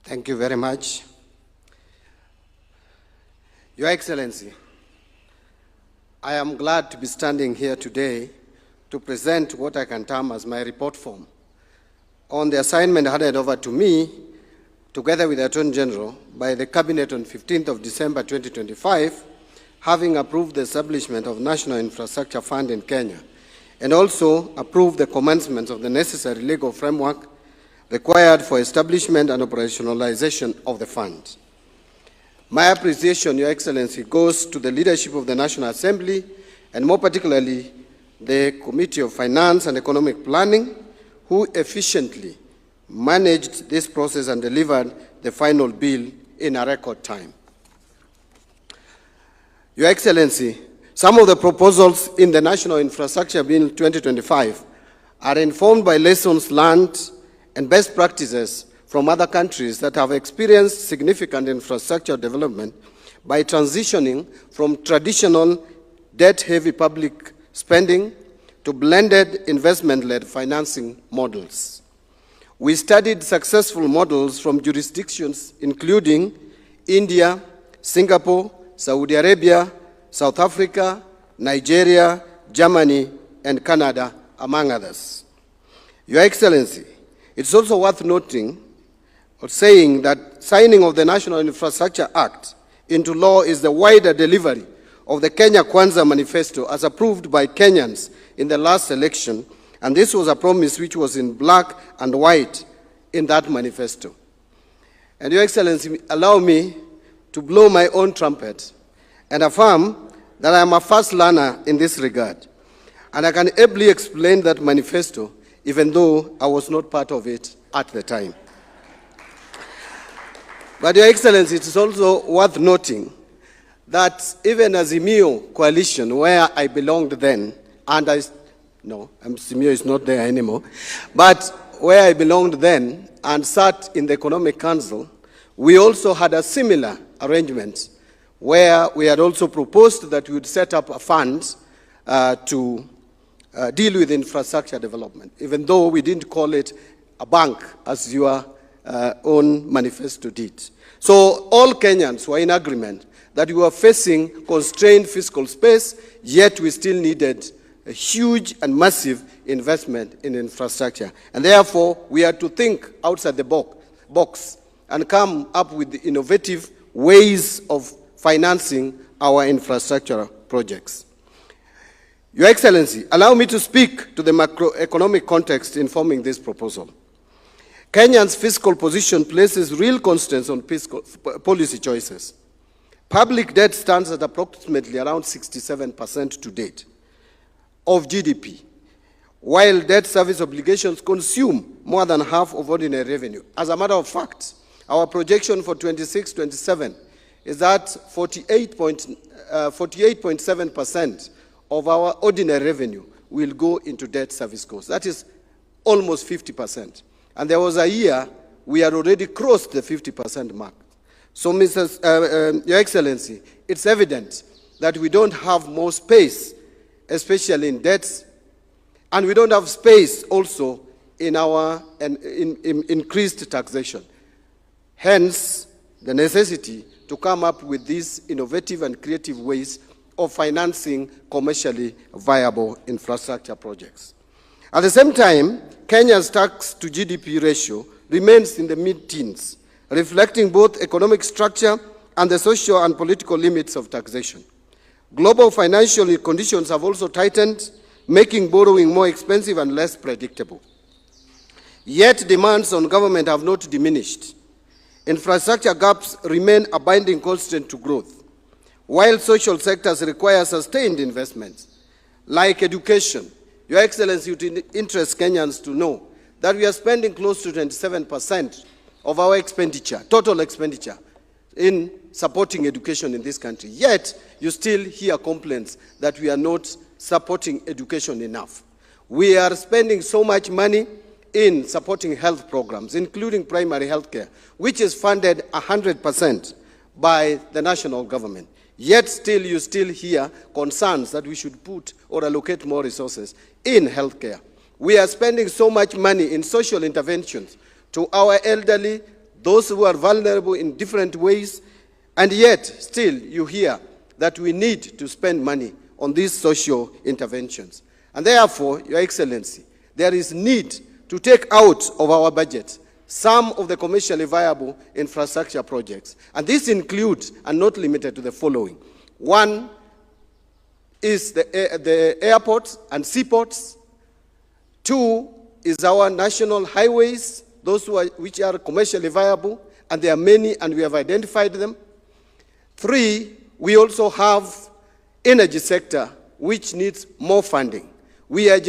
Thank you very much. Your Excellency, I am glad to be standing here today to present what I can term as my report form on the assignment handed over to me, together with the Attorney General, by the Cabinet on 15th of December 2025, having approved the establishment of National Infrastructure Fund in Kenya, and also approved the commencement of the necessary legal framework required for establishment and operationalization of the fund. My appreciation, Your Excellency, goes to the leadership of the National Assembly, and more particularly the Committee of Finance and Economic Planning, who efficiently managed this process and delivered the final bill in a record time. Your Excellency, some of the proposals in the National Infrastructure Bill 2025 are informed by lessons learned and best practices from other countries that have experienced significant infrastructure development by transitioning from traditional debt-heavy public spending to blended investment-led financing models. We studied successful models from jurisdictions including India, Singapore, Saudi Arabia, South Africa, Nigeria, Germany, and Canada, among others. Your Excellency, it's also worth noting or saying that signing of the National Infrastructure Act into law is the wider delivery of the Kenya Kwanza manifesto as approved by Kenyans in the last election, and this was a promise which was in black and white in that manifesto. And Your Excellency, allow me to blow my own trumpet and affirm that I am a fast learner in this regard, and I can ably explain that manifesto even though I was not part of it at the time. But Your Excellency, it is also worth noting that even Azimio coalition, where I belonged then, and Azimio is not there anymore, but where I belonged then and sat in the Economic Council, we also had a similar arrangement where we had also proposed that we would set up a fund to deal with infrastructure development, even though we didn't call it a bank as your own manifesto did. So all Kenyans were in agreement that we were facing constrained fiscal space, yet we still needed a huge and massive investment in infrastructure. And therefore, we had to think outside the box and come up with the innovative ways of financing our infrastructure projects. Your Excellency, allow me to speak to the macroeconomic context informing this proposal. Kenya's fiscal position places real constraints on policy choices. Public debt stands at approximately around 67% to date of GDP, while debt service obligations consume more than half of ordinary revenue. As a matter of fact, our projection for 26-27 is that 48.7% of our ordinary revenue will go into debt service costs. That is almost 50%. And there was a year we had already crossed the 50% mark. So, Your Excellency, it's evident that we don't have more space, especially in debts, and we don't have space also in our increased taxation. Hence, the necessity to come up with these innovative and creative ways of financing commercially viable infrastructure projects. At the same time, Kenya's tax to GDP ratio remains in the mid-teens, reflecting both economic structure and the social and political limits of taxation. Global financial conditions have also tightened, making borrowing more expensive and less predictable. Yet demands on government have not diminished. Infrastructure gaps remain a binding constraint to growth, while social sectors require sustained investments, like education. Your Excellency, it would interest Kenyans to know that we are spending close to 27% of our expenditure, total expenditure, in supporting education in this country. Yet, you still hear complaints that we are not supporting education enough. We are spending so much money in supporting health programs, including primary health care, which is funded 100% by the national government. Yet still, you still hear concerns that we should put or allocate more resources in healthcare. We are spending so much money in social interventions to our elderly, those who are vulnerable in different ways, and yet still you hear that we need to spend money on these social interventions. And therefore, Your Excellency, there is need to take out of our budget some of the commercially viable infrastructure projects. And this includes, and not limited to, the following. One is the airports and seaports. Two is our national highways, those which are commercially viable, and there are many, and we have identified them. Three, we also have energy sector, which needs more funding. We are